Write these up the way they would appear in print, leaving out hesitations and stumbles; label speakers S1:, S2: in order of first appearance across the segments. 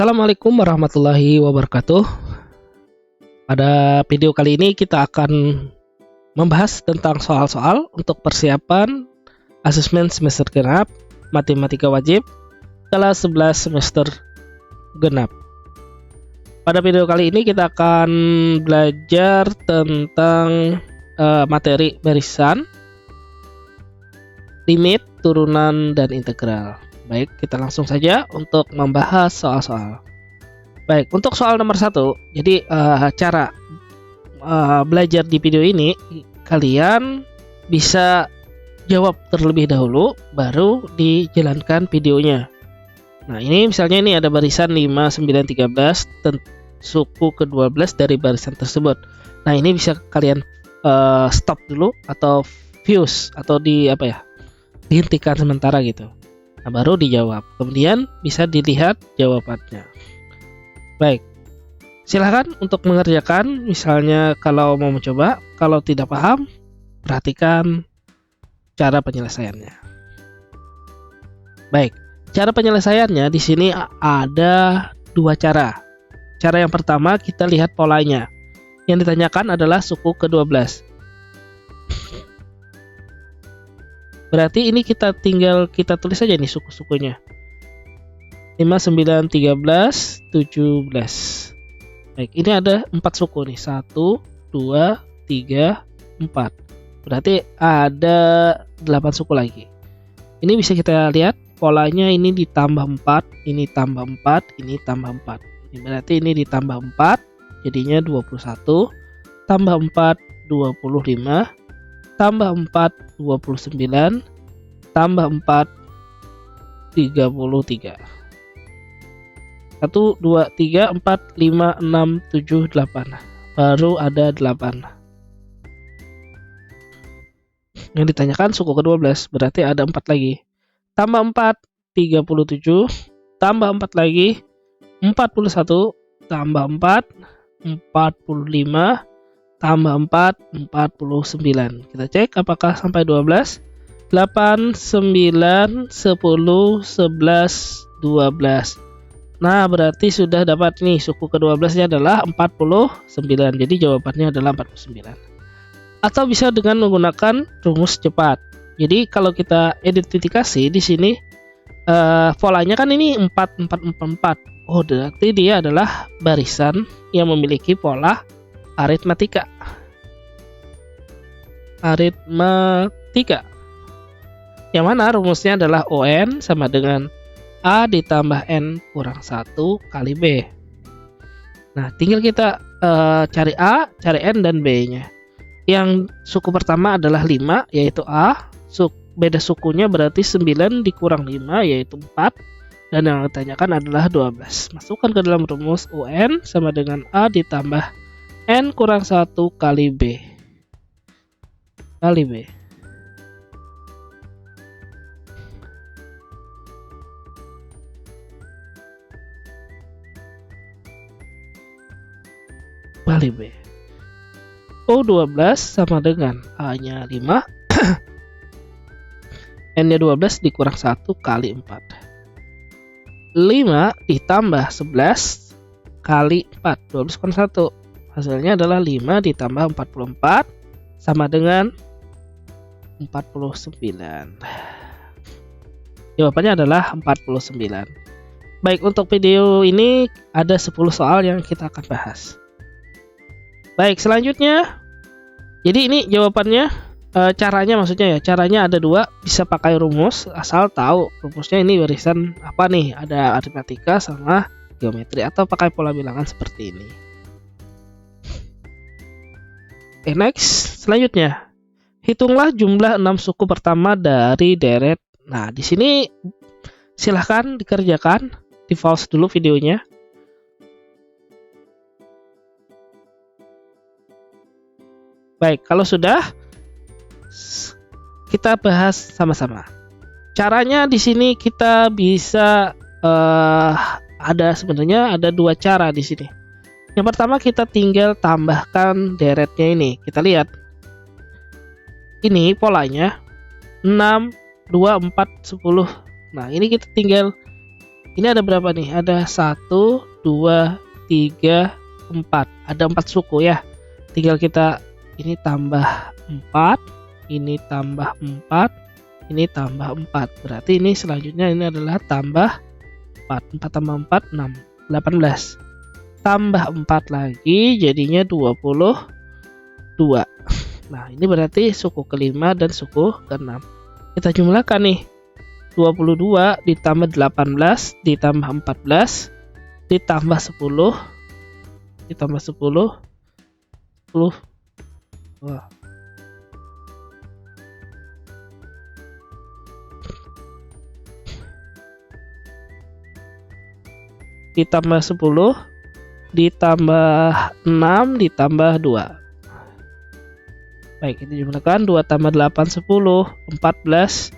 S1: Assalamualaikum warahmatullahi wabarakatuh. Pada video kali ini kita akan membahas tentang soal-soal untuk persiapan asesmen semester genap matematika wajib kelas 11 semester genap. Pada video kali ini kita akan belajar tentang materi barisan, limit, turunan, dan integral. Baik, kita langsung saja untuk membahas soal-soal. Baik, untuk soal nomor 1, jadi cara belajar di video ini, kalian bisa jawab terlebih dahulu, baru dijalankan videonya. Nah, ini misalnya ini ada barisan 5, 9, 13, suku ke-12 dari barisan tersebut. Nah, ini bisa kalian stop dulu, atau fuse, atau dihentikan sementara gitu. Nah, baru dijawab. Kemudian bisa dilihat jawabannya. Baik, silahkan untuk mengerjakan. Misalnya kalau mau mencoba, kalau tidak paham, perhatikan cara penyelesaiannya. Baik, cara penyelesaiannya di sini ada dua cara. Cara yang pertama, kita lihat polanya. Yang ditanyakan adalah suku ke-12. Berarti ini kita tulis saja nih suku-sukunya. 5, 9, 13, 17. Baik, ini ada 4 suku nih. 1, 2, 3, 4. Berarti ada 8 suku lagi. Ini bisa kita lihat polanya, ini ditambah 4, ini tambah 4, ini tambah 4. Berarti ini ditambah 4, jadinya 21. Tambah 4, 25. Tambah 4, 29. Tambah 4, 33. 1, 2, 3, 4, 5, 6, 7, 8. Baru ada 8. Yang ditanyakan suku ke-12, berarti ada 4 lagi. Tambah 4, 37. Tambah 4 lagi, 41. Tambah 4, 45. Tambah 4, 49. Kita cek apakah sampai 12. 8, 9, 10, 11, 12. Nah, berarti sudah dapat nih, suku ke-12 nya adalah 49. Jadi jawabannya adalah 49. Atau bisa dengan menggunakan rumus cepat. Jadi kalau kita identifikasi di sini polanya kan ini 4, 4, 4, 4. Oh, berarti dia adalah barisan yang memiliki pola aritmatika. Yang mana rumusnya adalah ON sama dengan A ditambah N kurang 1 kali B. Nah, tinggal kita cari A, cari N, dan B-nya. Yang suku pertama adalah 5, yaitu A. Beda sukunya berarti 9 dikurang 5, yaitu 4. Dan yang ditanyakan adalah 12. Masukkan ke dalam rumus UN sama dengan A ditambah N kurang 1 kali B. Kali B. Kali B. O12 sama dengan A-nya 5. N-nya 12 dikurang 1 kali 4. 5 ditambah 11 kali 4. 12 kurang 1. Hasilnya adalah 5 ditambah 44 sama dengan 49. Jawabannya adalah 49. Baik, untuk video ini ada 10 soal yang kita akan bahas. Baik, selanjutnya. Jadi ini jawabannya, caranya ada 2. Bisa pakai rumus, asal tahu rumusnya ini barisan apa nih. Ada aritmatika sama geometri, atau pakai pola bilangan seperti ini. Oke, next. Selanjutnya, hitunglah jumlah 6 suku pertama dari deret. Nah, di sini silahkan dikerjakan. Di pause dulu videonya. Baik, kalau sudah, kita bahas sama-sama. Caranya di sini kita bisa sebenarnya ada 2 cara di sini. Yang pertama, kita tinggal tambahkan deretnya ini. Kita lihat. Ini polanya 6, 2, 4, 10. Nah, ini kita tinggal ini ada berapa nih? Ada 1, 2, 3, 4. Ada 4 suku ya. Tinggal kita ini tambah 4, ini tambah 4, ini tambah 4. Berarti ini selanjutnya ini adalah tambah 4. 4 tambah 4, 6. 18. Tambah 4 lagi jadinya 22. Nah, ini berarti suku kelima dan suku keenam. Kita jumlahkan nih. 22 ditambah 18 ditambah 14 ditambah 10 ditambah 10. Wah. Ditambah 10 ditambah 6 ditambah 2. Baik, kita jumlahkan 2 tambah 8 10, 14,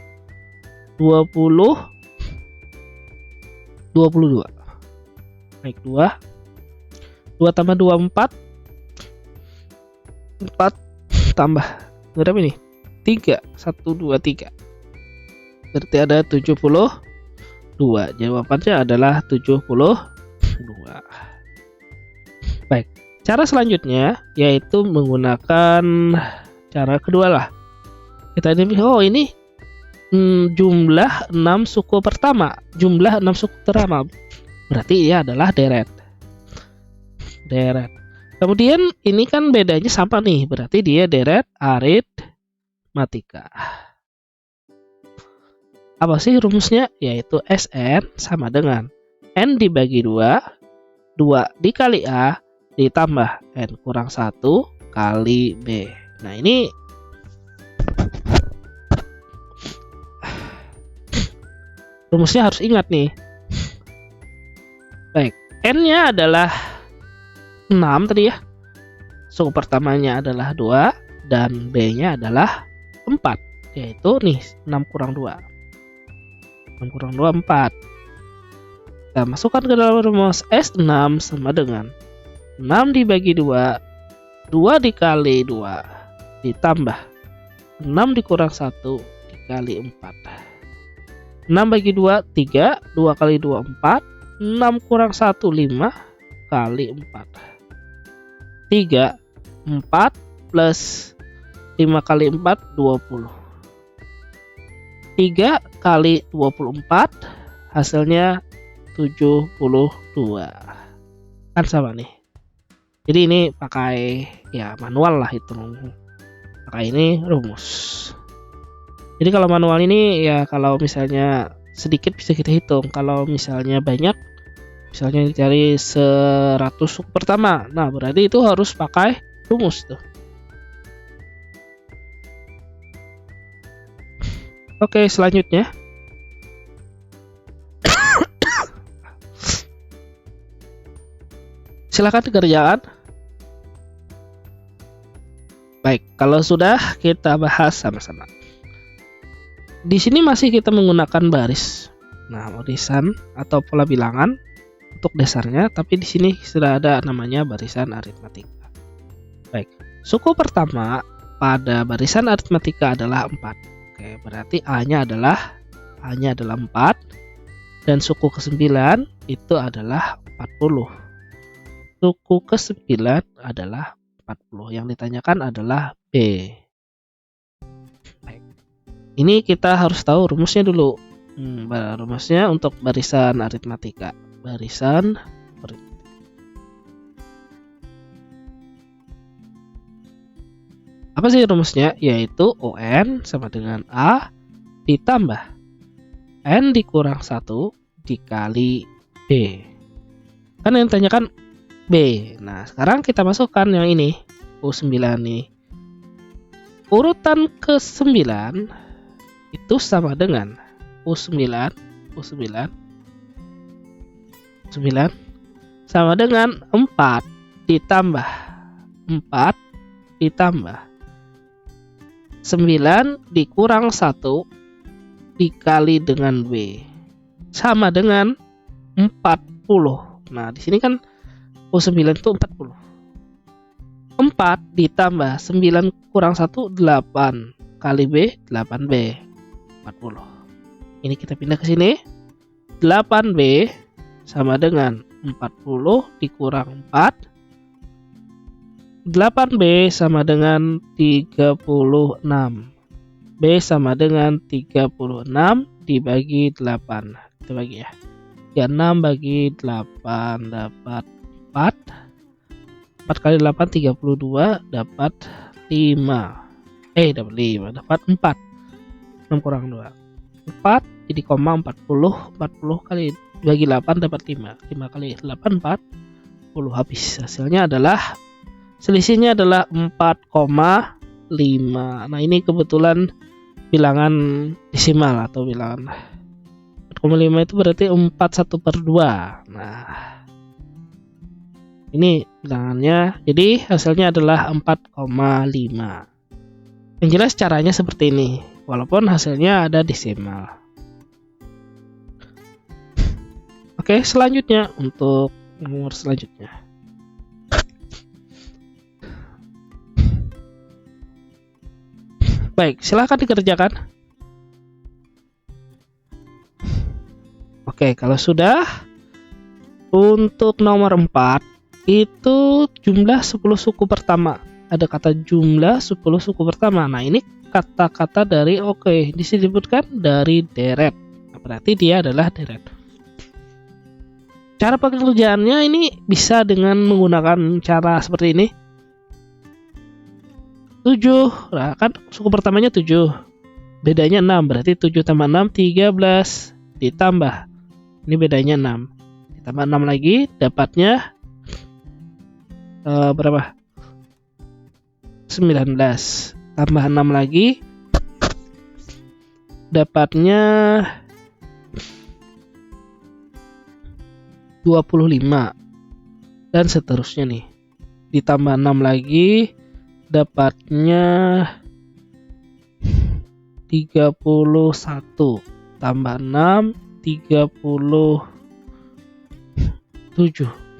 S1: 20, 22. Baik, 2 tambah 2 4 tambah berapa ini? 3. 1 2 3. Berarti ada 72. Jawabannya adalah 72. Baik, cara selanjutnya yaitu menggunakan cara kedua lah. Kita ini jumlah 6 suku pertama, jumlah 6 suku pertama. Berarti ia adalah deret. Kemudian ini kan bedanya sama nih, berarti dia deret aritmatika. Apa sih rumusnya? Yaitu Sn sama dengan N dibagi 2, 2 dikali A ditambah N kurang 1 kali B. Nah, ini rumusnya harus ingat nih. Baik, N-nya adalah 6 tadi ya. Suku pertamanya adalah 2 dan B-nya adalah 4. Yaitu nih 6 kurang 2. 6 kurang 2 4. Kita masukkan ke dalam rumus S6 sama dengan 6 dibagi 2, 2 dikali 2 ditambah 6 dikurang 1 dikali 4. 6 bagi 2 3, 2 kali 2 4, 6 kurang 1 5 kali 4. 3 4 plus 5 kali 4 20. 3 kali 24 hasilnya 72. Kan sama nih. Jadi ini pakai ya manual lah hitung. Pakai ini rumus. Jadi kalau manual ini ya kalau misalnya sedikit bisa kita hitung. Kalau misalnya banyak, misalnya dicari 100 suku pertama. Nah, berarti itu harus pakai rumus tuh. Oke, selanjutnya. Silakan dikerjakan. Baik, kalau sudah kita bahas sama-sama. Di sini masih kita menggunakan baris. Nah, barisan atau pola bilangan untuk dasarnya, tapi di sini sudah ada namanya barisan aritmatika. Baik, suku pertama pada barisan aritmatika adalah 4. Oke, berarti A-nya adalah 4 dan suku ke-9 itu adalah 40. Suku ke-9 adalah 40. Yang ditanyakan adalah B. Baik. Ini kita harus tahu rumusnya dulu. Rumusnya untuk barisan aritmatika. Barisan aritmatika. Apa sih rumusnya? Yaitu ON sama dengan A ditambah N dikurang 1 dikali B. Kan yang ditanyakan B. Nah, sekarang kita masukkan yang ini, U9 nih. Urutan ke-9 itu sama dengan U9 sama dengan 4 ditambah 9 dikurang 1 dikali dengan B sama dengan 40. Nah, di sini kan U9 itu 40. 4 ditambah 9 kurang 1 8 kali B 8B 40. Ini kita pindah ke sini. 8B sama dengan 40 dikurang 4. 8B sama dengan 36. B sama dengan 36 dibagi 8. Kita bagi ya. 36 bagi 8 dapat 4. 4 kali 8 32 dapat 5. Dapat 5, dapat 4. 6 kurang 2. 4 jadi koma 40. 40 kali bagi 8 dapat 5. 5 kali 8 40 habis. Hasilnya adalah selisihnya adalah 4,5. Nah, ini kebetulan bilangan desimal atau bilangan 4,5 itu berarti 41/2. Nah, ini bilangannya. Jadi hasilnya adalah 4,5. Yang jelas caranya seperti ini, walaupun hasilnya ada desimal. Oke, selanjutnya untuk nomor selanjutnya. Baik, silahkan dikerjakan. Oke, kalau sudah, untuk nomor 4 itu jumlah 10 suku pertama. Ada kata jumlah 10 suku pertama. Nah, ini kata-kata dari disebutkan dari deret. Nah, berarti dia adalah deret. Cara pengerjaannya ini bisa dengan menggunakan cara seperti ini. 7, nah kan suku pertamanya 7, bedanya 6, berarti 7 tambah 6 13 ditambah, ini bedanya 6, ditambah 6 lagi dapatnya berapa? 19, tambah 6 lagi dapatnya 25 dan seterusnya nih, ditambah 6 lagi dapatnya 31, tambah 6 37.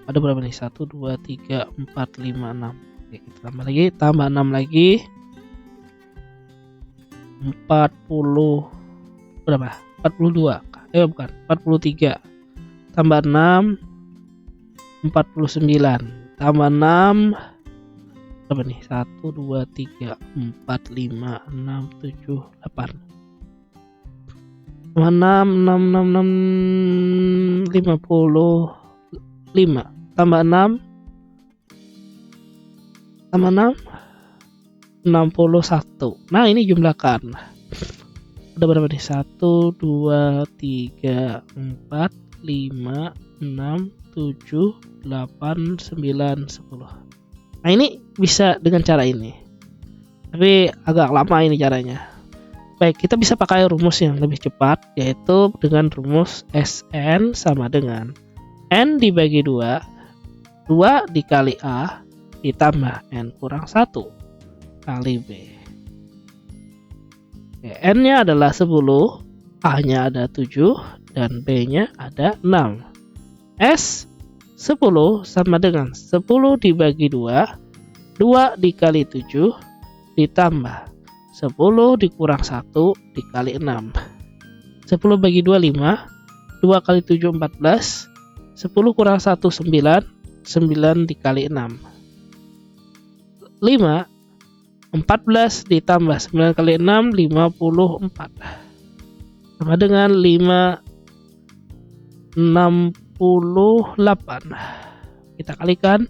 S1: Ada berapa nih? 1 2 3 4 5 6. Oke, kita tambah lagi, tambah 6 lagi 40 berapa? 42. Bukan, 43. Tambah 6 49. Tambah 6 berapa nih? 1 2 3 4 5 6 7 8. 6 6 6 6 55. Tambah 6 tambah 6 61. Nah, ini jumlahkan. Ada berapa nih? 1 2 3 4 5 6 7 8 9 10. Nah, ini bisa dengan cara ini, tapi agak lama ini caranya. Baik, kita bisa pakai rumus yang lebih cepat, yaitu dengan rumus SN sama dengan N dibagi 2, 2 dikali A ditambah N kurang 1 kali B. N-nya adalah 10, A-nya ada 7, dan B-nya ada 6. S 10 sama dengan 10 dibagi 2, 2 dikali 7 ditambah 10 dikurang 1 dikali 6. 10 bagi 2 5, 2 kali 7 14, 10 kurang 1 9, 9 dikali 6. 5, 14 ditambah 9 kali 6 54. Sama dengan 68. Kita kalikan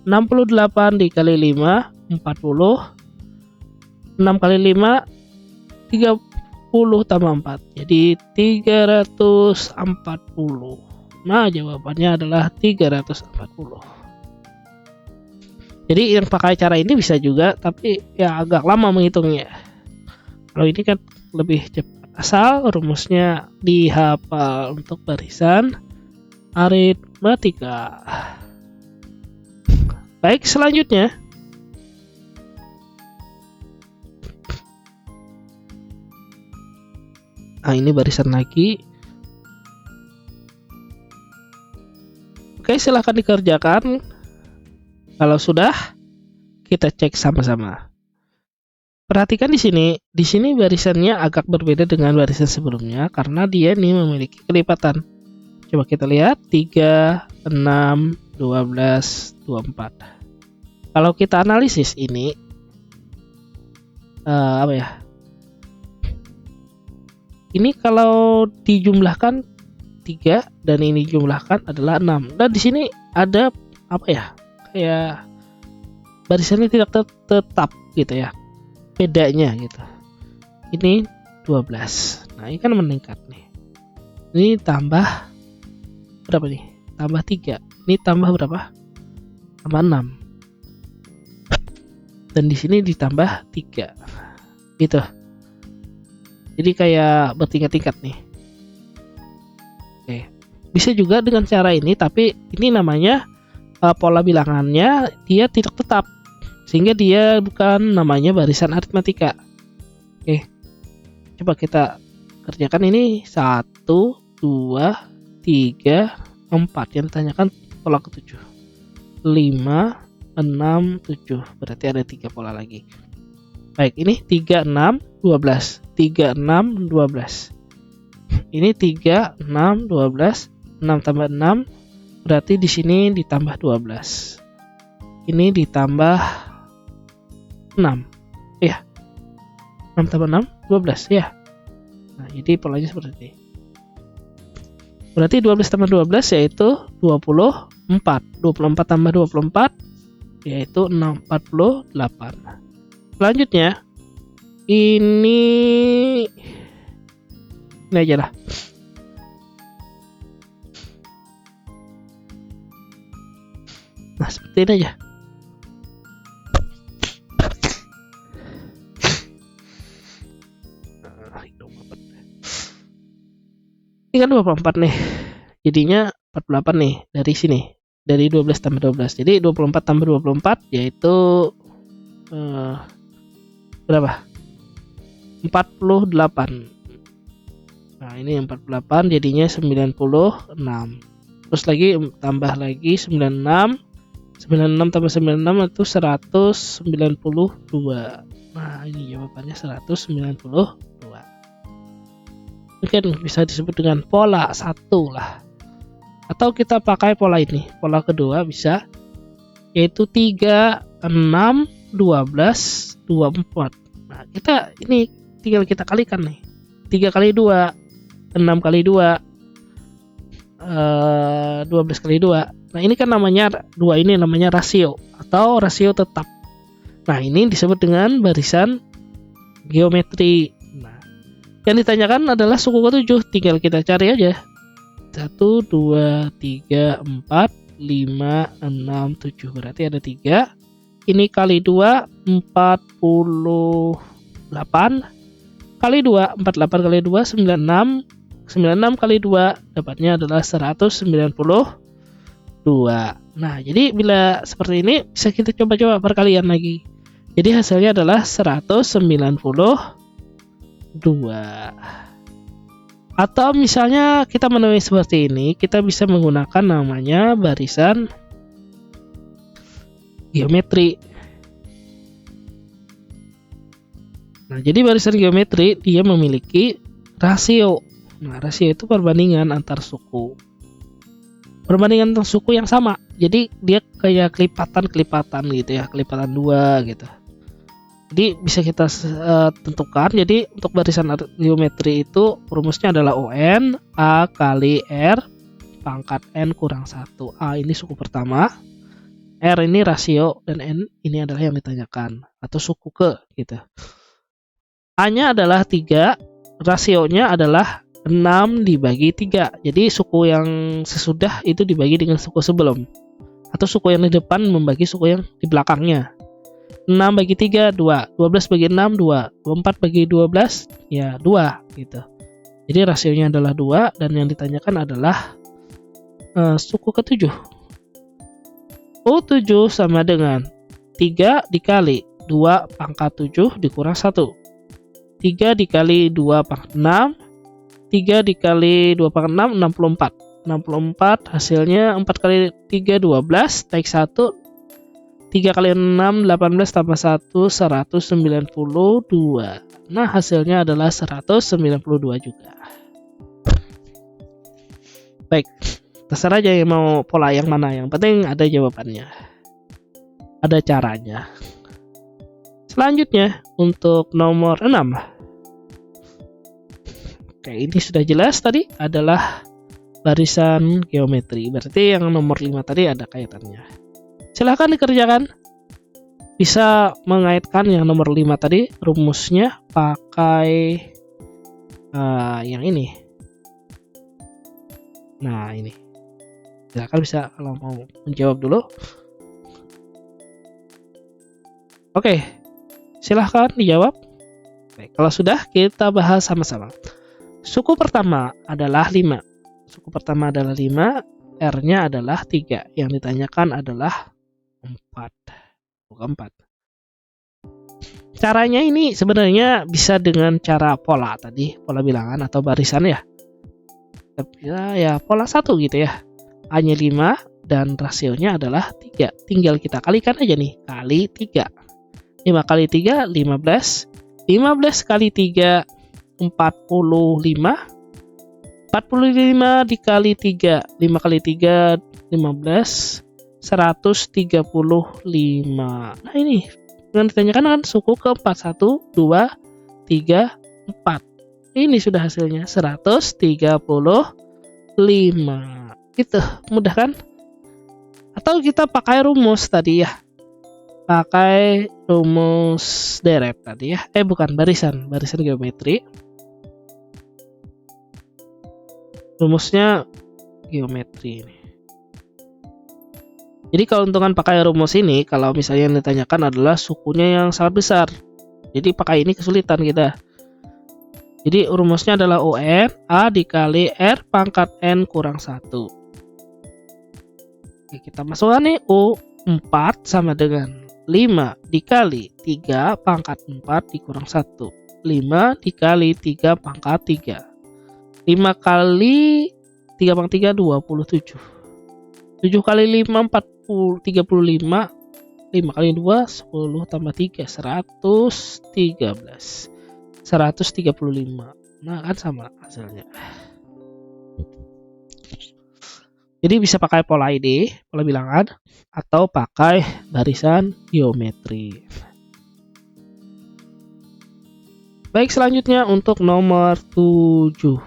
S1: 68 dikali 5 40. 6 kali 5 30 tambah 4 jadi 340. Nah, jawabannya adalah 340. Jadi yang pakai cara ini bisa juga, tapi ya agak lama menghitungnya. Kalau ini kan lebih cepat. Asal rumusnya dihafal untuk barisan aritmatika. Baik, selanjutnya nah, ini barisan lagi. Oke, silahkan dikerjakan. Kalau sudah, kita cek sama-sama. Perhatikan di sini barisannya agak berbeda dengan barisan sebelumnya karena dia ini memiliki kelipatan. Coba kita lihat 3, 6, 12, 24. Kalau kita analisis ini apa ya? Ini kalau dijumlahkan 3 dan ini jumlahkan adalah 6. Dan di sini ada apa ya? Kayak barisannya tidak tetap gitu ya. Bedanya gitu. Ini 12. Nah, ini kan meningkat nih. Ini tambah berapa nih? Tambah 3. Ini tambah berapa? Tambah 6. Dan di sini ditambah 3. Gitu. Jadi kayak bertingkat-tingkat nih. Oke. Bisa juga dengan cara ini, tapi ini namanya pola bilangannya dia tidak tetap. Sehingga dia bukan namanya barisan aritmatika. Oke. Coba kita kerjakan ini 1, 2, 3, 4. Yang ditanyakan pola ke-7. 5, 6, 7. Berarti ada 3 pola lagi. Baik, ini 3, 6, 12. 3, 6, 12. Ini 3, 6, 12. 6 tambah 6. Berarti di sini ditambah 12. Ini ditambah 6. Ya. 6 tambah 6, 12 ya. Nah, jadi polanya seperti ini. Berarti 12 tambah 12 yaitu 24. 24 tambah 24 yaitu 48. Selanjutnya ini aja lah. Nah, seperti ini aja. Ini kan 24 nih. Jadinya 48 nih dari sini. Dari 12 tambah 12. Jadi 24 tambah 24 yaitu berapa? 48. Nah, ini 48 jadinya 96. Terus lagi tambah lagi 96. 96 tambah 96 itu 192. Nah, ini jawabannya 192. Mungkin bisa disebut dengan pola 1 lah. Atau kita pakai pola ini. Pola kedua bisa, yaitu 3, 6, 12, 24. Nah, kita ini tinggal kita kalikan nih. 3 kali 2, 6 kali 2, 12 kali 2. Nah, ini kan namanya 2 ini namanya rasio atau rasio tetap. Nah, ini disebut dengan barisan geometri. Nah, yang ditanyakan adalah suku ke-7. Tinggal kita cari aja. 1, 2, 3, 4, 5, 6, 7. Berarti ada 3. Ini kali 2, 48. Kali 2, 48 kali 2, 96. 96 kali 2 dapatnya adalah 192. Nah, jadi bila seperti ini bisa kita coba-coba perkalian lagi. Jadi hasilnya adalah 192. Atau misalnya kita menulis seperti ini, kita bisa menggunakan namanya barisan geometri. Nah, jadi barisan geometri dia memiliki rasio. Nah, rasio itu perbandingan antar suku. Perbandingan antar suku yang sama. Jadi dia kayak kelipatan gitu ya, kelipatan 2 gitu. Jadi bisa kita tentukan. Jadi untuk barisan geometri itu rumusnya adalah ON A kali R pangkat N kurang 1. A ini suku pertama, R ini rasio, dan N ini adalah yang ditanyakan atau suku ke gitu. A-nya adalah 3, rasionya adalah 6 dibagi 3. Jadi suku yang sesudah itu dibagi dengan suku sebelum, atau suku yang di depan membagi suku yang di belakangnya. 6 bagi 3, 2. 12 bagi 6, 2. 24 bagi 12, ya 2 gitu. Jadi rasionya adalah 2, dan yang ditanyakan adalah suku ke-7. U7 sama dengan 3 dikali 2 pangkat 7 dikurang 1. 3 dikali 2 pangkat 6. 3 dikali 2 pangkat 6, 64. 64 hasilnya 4 kali 3, 12. Naik 1. 3 kali 6, 18 tambah 1, 192. Nah, hasilnya adalah 192 juga. Baik, terserah aja yang mau pola yang mana, yang penting ada jawabannya, ada caranya. Selanjutnya untuk nomor 6. Oke, ini sudah jelas tadi adalah barisan geometri. Berarti yang nomor 5 tadi ada kaitannya. Silahkan dikerjakan. Bisa mengaitkan yang nomor 5 tadi rumusnya pakai yang ini. Nah, ini. Silahkan bisa kalau mau menjawab dulu. Oke, silahkan dijawab. Baik, kalau sudah kita bahas sama-sama. Suku pertama adalah 5. Suku pertama adalah 5, R-nya adalah 3. Yang ditanyakan adalah 4. Bukan 4. Caranya ini sebenarnya bisa dengan cara pola tadi, pola bilangan atau barisan ya. Tapi ya pola 1 gitu ya. A-nya 5 dan rasionya adalah 3. Tinggal kita kalikan aja nih, kali 3. 5 kali 3, 15. 15 kali 3, 45. 45 dikali 3, 5 kali 3, 15. 135. Nah ini yang ditanyakan kan suku keempat, 1, 2, 3, 4. Ini sudah hasilnya 135. Gitu, mudah kan? Atau kita pakai rumus tadi ya, pakai rumus deret tadi ya, bukan, barisan geometri. Rumusnya geometri ini. Jadi keuntungan pakai rumus ini, kalau misalnya yang ditanyakan adalah sukunya yang sangat besar, jadi pakai ini kesulitan kita. Jadi rumusnya adalah UN A dikali R pangkat N kurang 1. Oke, kita masukkan nih, U4 sama dengan 5 dikali 3 pangkat 4 dikurang 1. 5 dikali 3 pangkat 3. 5 kali 3 pangkat 3, 27. 7 kali 5, 35. 5 kali 2, 10 tambah 3, 113. 135. Nah kan sama hasilnya. Jadi bisa pakai pola ini, pola bilangan, atau pakai barisan geometri. Baik, selanjutnya untuk nomor 7.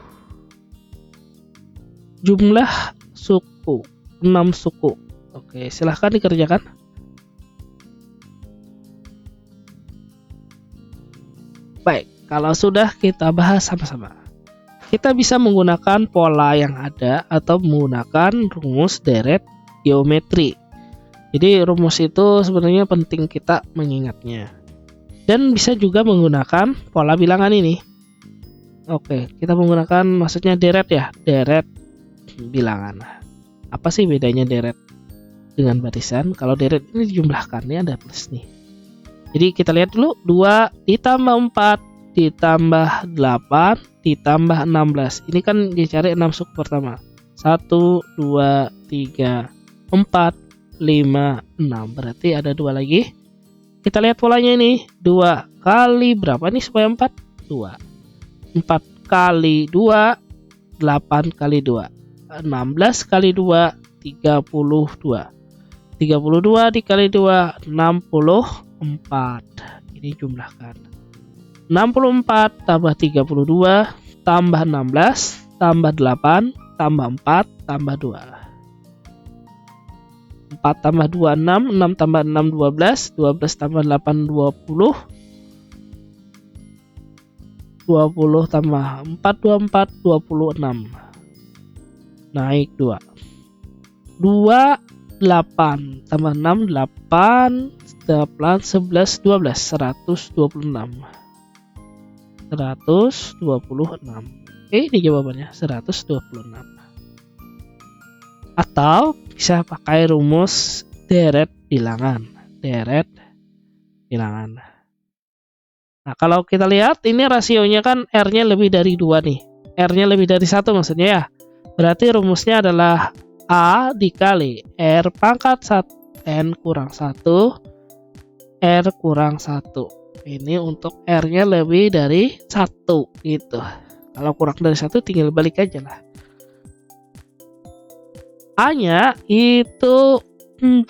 S1: Jumlah suku, 6 suku. Oke, silahkan dikerjakan. Baik, kalau sudah kita bahas sama-sama. Kita bisa menggunakan pola yang ada atau menggunakan rumus deret geometri. Jadi rumus itu sebenarnya penting kita mengingatnya. Dan bisa juga menggunakan pola bilangan ini. Oke, kita menggunakan maksudnya deret ya, deret bilangan. Apa sih bedanya deret dengan barisan? Kalau deret ini dijumlahkan, ini ada plus nih. Jadi kita lihat dulu, 2 ditambah 4 ditambah 8 ditambah 16. Ini kan dicari 6 suku pertama. 1, 2, 3, 4, 5, 6. Berarti ada 2 lagi. Kita lihat polanya ini. 2 kali berapa nih supaya 4? 2. 4 kali 2, 8 kali 2. 16 kali 2, 32. 32 dikali 2, 64. Ini jumlahkan. 64 tambah 32 tambah 16 tambah 8 tambah 4 tambah 2. 4 tambah 2, 6. 6 tambah 6, 12. 12 tambah 8, 20. 20 tambah 4, 24, 26. Naik 2. 2, 8 tambah 6, 8, 8, 11, 12, 126. 126. Oke, ini jawabannya 126. Atau bisa pakai rumus deret bilangan. Deret bilangan. Nah, kalau kita lihat ini rasionya kan R-nya lebih dari 2 nih. R-nya lebih dari 1 maksudnya ya. Berarti rumusnya adalah A dikali R pangkat 1 N kurang 1 R kurang 1. Ini untuk R-nya lebih dari 1 gitu. Kalau kurang dari 1 tinggal balik aja lah. A-nya itu 2,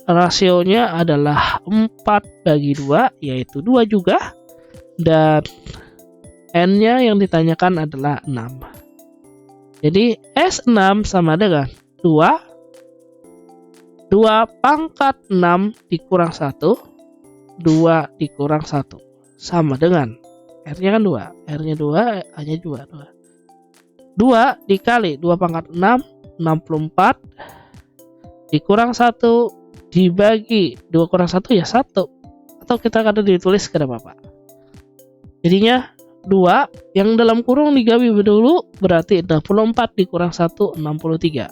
S1: rasionya adalah 4/2, yaitu 2 juga. Dan N-nya yang ditanyakan adalah 6. Jadi S6 sama dengan 2 pangkat 6 dikurang 1, 2 dikurang 1. Sama dengan R-nya kan 2, R-nya 2, A-nya juga 2. 2 dikali 2 pangkat 6, 64, dikurang 1, dibagi 2 kurang 1 ya 1. Atau kita kadang ditulis ke apa-apa. Jadinya 2 yang dalam kurung digawi dulu, berarti 64 dikurang 1, 63.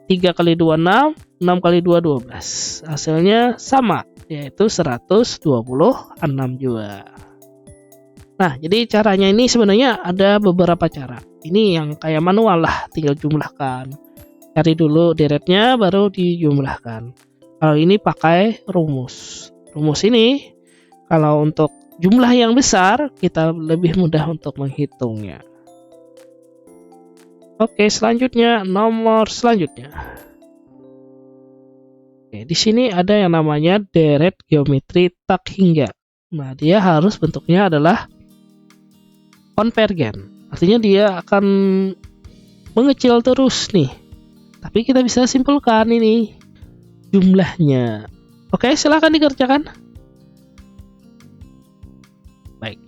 S1: 3 kali 2 6, 6 kali 2 12. Hasilnya sama, yaitu 126 juga. Nah, jadi caranya ini sebenarnya ada beberapa cara. Ini yang kayak manual lah, tinggal jumlahkan. Cari dulu deretnya, baru dijumlahkan. Kalau ini pakai rumus. Rumus ini, kalau untuk jumlah yang besar, kita lebih mudah untuk menghitungnya. Oke, selanjutnya nomor selanjutnya. Oke, di sini ada yang namanya deret geometri tak hingga. Nah, dia harus bentuknya adalah konvergen. Artinya dia akan mengecil terus nih. Tapi kita bisa simpulkan ini jumlahnya. Oke, silahkan dikerjakan. Baik.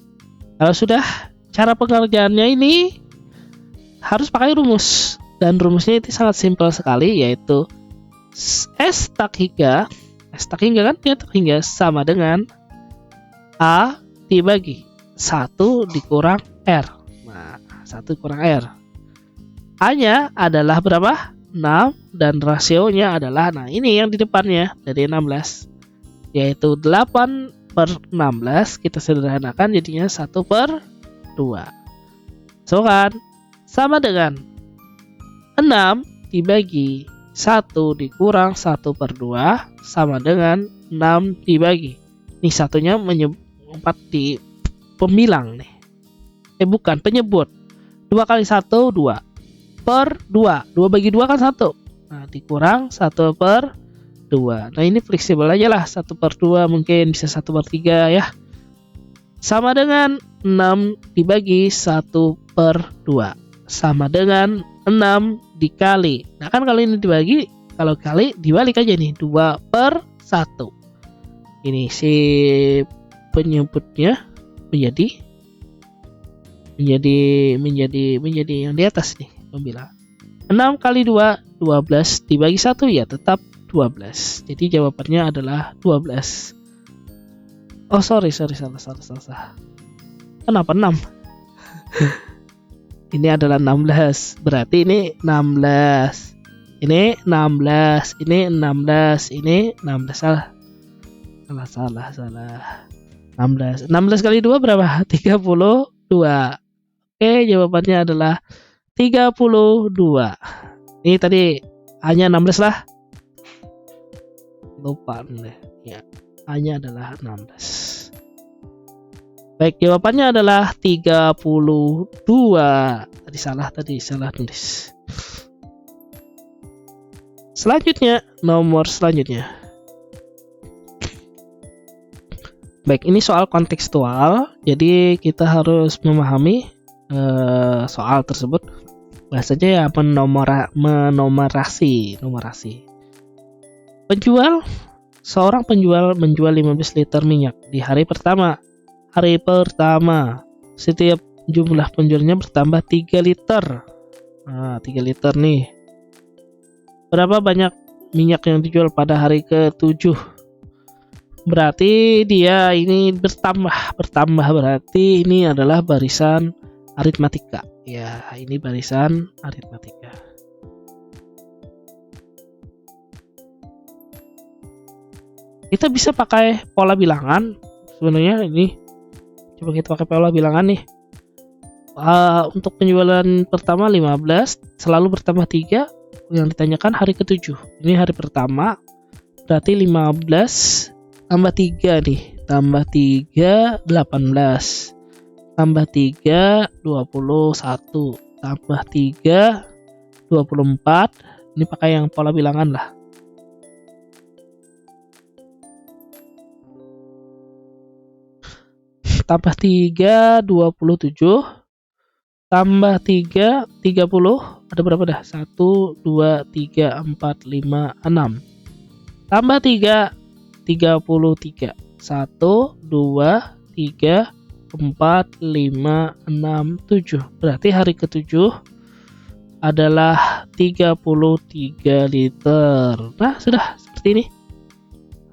S1: Kalau sudah, cara pengerjaannya ini harus pakai rumus. Dan rumusnya itu sangat simpel sekali, yaitu S tak hingga kan dia tak hingga sama dengan A dibagi 1 dikurang R. Nah, 1 kurang R. A-nya adalah berapa? 6, dan rasionya adalah, nah ini yang di depannya dari 16, yaitu 8/16. Kita sederhanakan jadinya 1/2. So kan, sama dengan 6 dibagi 1 dikurang 1/2 sama dengan 6 dibagi. Ini satunya menyebut di pembilang nih. Bukan, penyebut. 2 kali 1, 2. Per 2. 2 bagi 2 kan 1. Nah, dikurang 1/2. Nah, ini fleksibel aja lah. 1/2 mungkin bisa 1/3 ya. Sama dengan 6 dibagi 1/2. Sama dengan 6 dikali. Nah, kan kalau ini dibagi, kalau kali dibalik aja nih. 2/1. Ini si penyebutnya menjadi yang di atas nih, pembilang. 6 kali 2 12 dibagi 1 ya tetap 12. Jadi jawabannya adalah 12. Oh, sorry, salah. Kenapa 6? Ini adalah 16. Berarti ini 16. Ini 16, ini 16, ini 16. Salah. 16 kali 2 berapa? 32. Oke, jawabannya adalah 32. Ini tadi hanya 16 lah. Lupa nih. Ya, hanya adalah 16. Baik, jawabannya adalah 32. Tadi salah nulis. Selanjutnya, nomor selanjutnya. Baik, ini soal kontekstual. Jadi kita harus memahami soal tersebut. Bahasanya ya menomerasi. Seorang penjual menjual 15 liter minyak di hari pertama. Setiap jumlah penjualnya bertambah 3 liter. Nah, 3 liter nih. Berapa banyak minyak yang dijual pada hari ke-7? Berarti dia ini bertambah. Berarti ini adalah barisan aritmatika. Ya, ini barisan aritmatika. Kita bisa pakai pola bilangan. Sebenarnya ini coba kita pakai pola bilangan nih. Untuk penjualan pertama 15 selalu bertambah 3. Yang ditanyakan hari ke-7. Ini hari pertama. Berarti 15 tambah 3 nih. Tambah 3 18. Tambah 3 21. Tambah 3 24. Ini pakai yang pola bilangan lah. Tambah 3, 27. Tambah 3, 30. Ada berapa dah? 1, 2, 3, 4, 5, 6. Tambah 3, 33. 1, 2, 3, 4, 5, 6, 7. Berarti hari ke-7 adalah 33 liter. Nah, sudah seperti ini.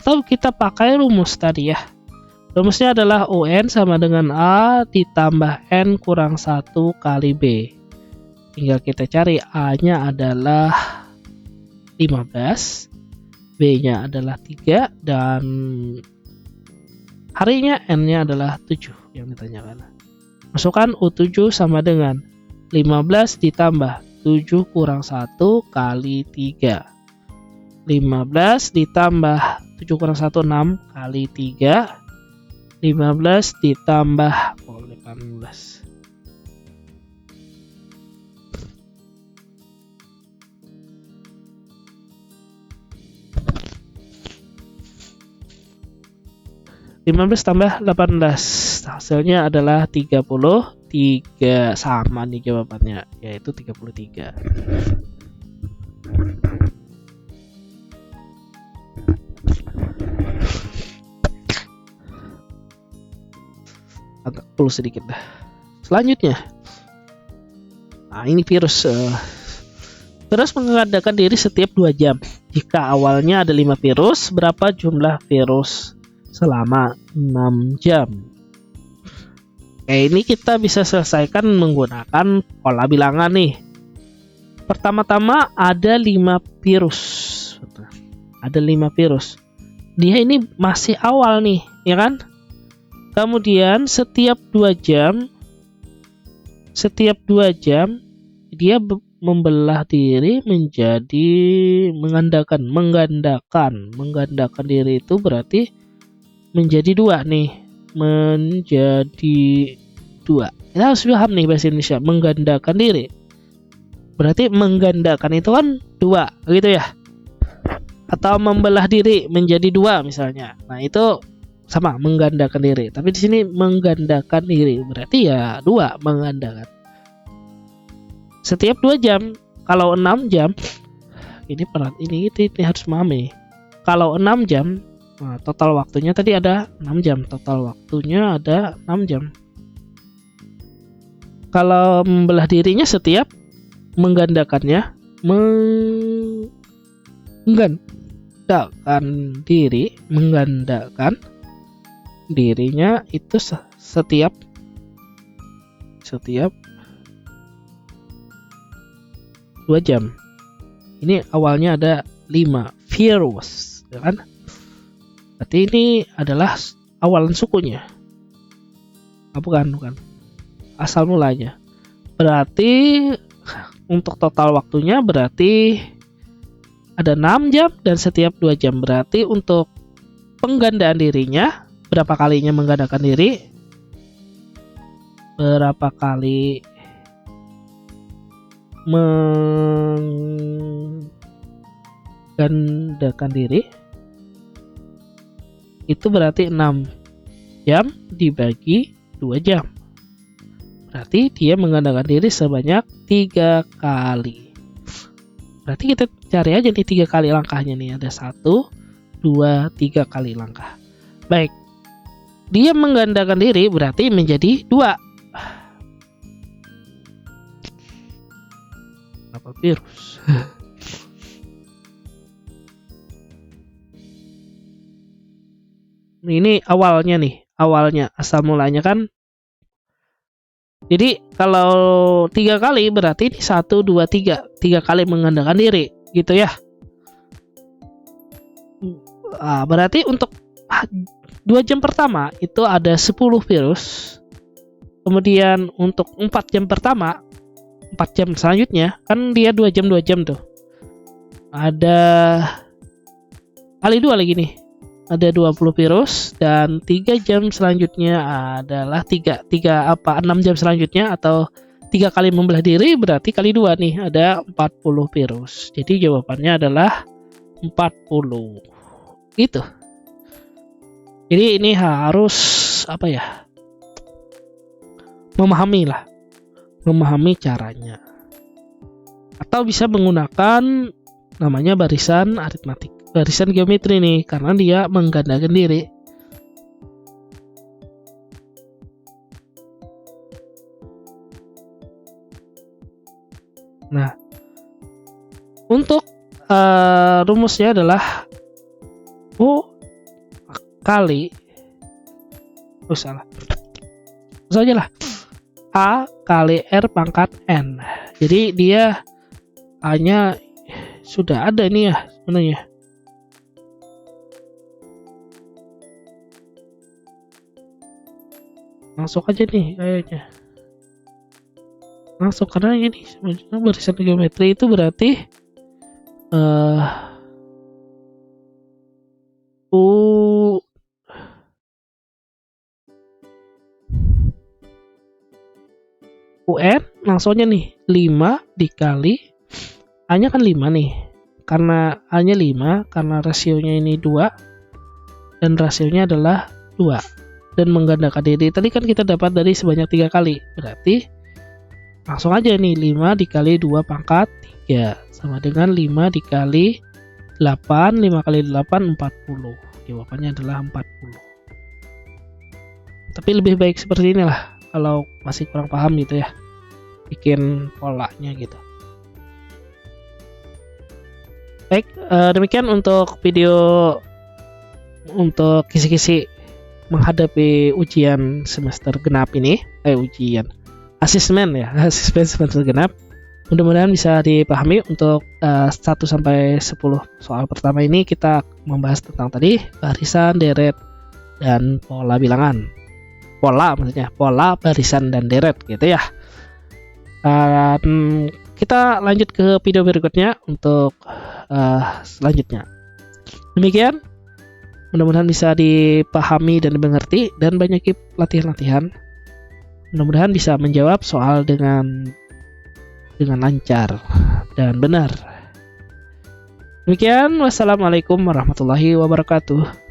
S1: Atau kita pakai rumus tadi ya. Rumusnya adalah UN sama dengan A ditambah N kurang 1 kali B. Tinggal kita cari A-nya adalah 15, B-nya adalah 3, dan harinya N-nya adalah 7 yang ditanyakan. Masukkan U7 sama dengan 15 ditambah 7 kurang 1 kali 3. 15 ditambah 7 kurang 1, 6 kali 3. 15 ditambah 18. Tambah 18, hasilnya adalah 33. Sama nih jawabannya, yaitu 33. Agak perlu sedikit dah. Selanjutnya, nah ini virus. Virus mengadakan diri setiap 2 jam. Jika awalnya ada 5 virus, berapa jumlah virus selama 6 jam? Ini kita bisa selesaikan menggunakan pola bilangan nih. Pertama-tama ada 5 virus. Ada 5 virus. Dia ini masih awal nih, ya kan? Kemudian setiap 2 jam dia membelah diri menjadi menggandakan diri itu berarti menjadi 2 nih, menjadi 2. Kita harus paham nih bahasa Indonesia, menggandakan diri berarti menggandakan itu kan 2 gitu ya, atau membelah diri menjadi 2 misalnya. Nah itu sama, menggandakan diri. Tapi di sini menggandakan diri berarti ya 2 menggandakan. Setiap 2 jam. Kalau 6 jam, ini harus memahami. Kalau 6 jam, nah, total waktunya tadi ada 6 jam. Total waktunya ada 6 jam. Kalau membelah dirinya setiap menggandakan dirinya itu setiap 2 jam. Ini awalnya ada 5 virus, ya kan? Berarti ini adalah awalan sukunya. Bukan. Asal mulanya. Berarti untuk total waktunya berarti ada 6 jam dan setiap 2 jam. Berarti untuk penggandaan dirinya, berapa kalinya menggandakan diri? Berapa kali menggandakan diri? Itu berarti 6 jam dibagi 2 jam. Berarti dia menggandakan diri sebanyak 3 kali. Berarti kita cari aja nih 3 kali langkahnya nih. Ada 1, 2, 3 kali langkah. Baik. Dia menggandakan diri berarti menjadi 2. Apa virus? Ini awalnya asal mulanya kan. Jadi kalau 3 kali berarti ini 1, 2, 3. 3 kali menggandakan diri gitu ya. Berarti untuk 2 jam pertama itu ada 10 virus. Kemudian untuk 4 jam pertama, 4 jam selanjutnya, kan dia 2 jam tuh. Ada kali 2 lagi nih. Ada 20 virus dan 3 jam selanjutnya adalah 6 jam selanjutnya atau 3 kali membelah diri berarti kali 2 nih, ada 40 virus. Jadi jawabannya adalah 40. Gitu. Jadi ini harus apa ya? Memahami caranya. Atau bisa menggunakan namanya barisan aritmatik, barisan geometri nih, karena dia menggandakan diri. Nah, untuk rumusnya adalah U kali salah aja lah, A kali R pangkat N. Jadi dia A-nya sudah ada ini ya sebenarnya. Langsung aja nih kayaknya. Langsung, karena ini sebenarnya barisan geometri itu berarti UN langsungnya nih 5 dikali A-nya kan 5 nih. Karena A-nya 5, karena rasionya ini 2 dan rasionya adalah 2 dan menggandakan diri. Tadi kan kita dapat dari sebanyak 3 kali. Berarti langsung aja nih 5 dikali 2 pangkat 3 sama dengan 5 dikali 8, 5 kali 8 40. Jawabannya adalah 40. Tapi lebih baik seperti inilah kalau masih kurang paham gitu ya, bikin polanya gitu. Baik, demikian untuk video untuk kisi-kisi menghadapi ujian semester genap ini, ujian asesmen ya, asesmen semester genap. Mudah-mudahan bisa dipahami. Untuk 1 sampai 10 soal pertama ini kita membahas tentang tadi barisan, deret, dan pola bilangan. Pola maksudnya, pola, barisan, dan deret gitu ya. Kita lanjut ke video berikutnya untuk selanjutnya. Demikian, mudah-mudahan bisa dipahami dan dimengerti, dan banyak latihan-latihan. Mudah-mudahan bisa menjawab soal dengan lancar dan benar. Demikian, wassalamualaikum warahmatullahi wabarakatuh.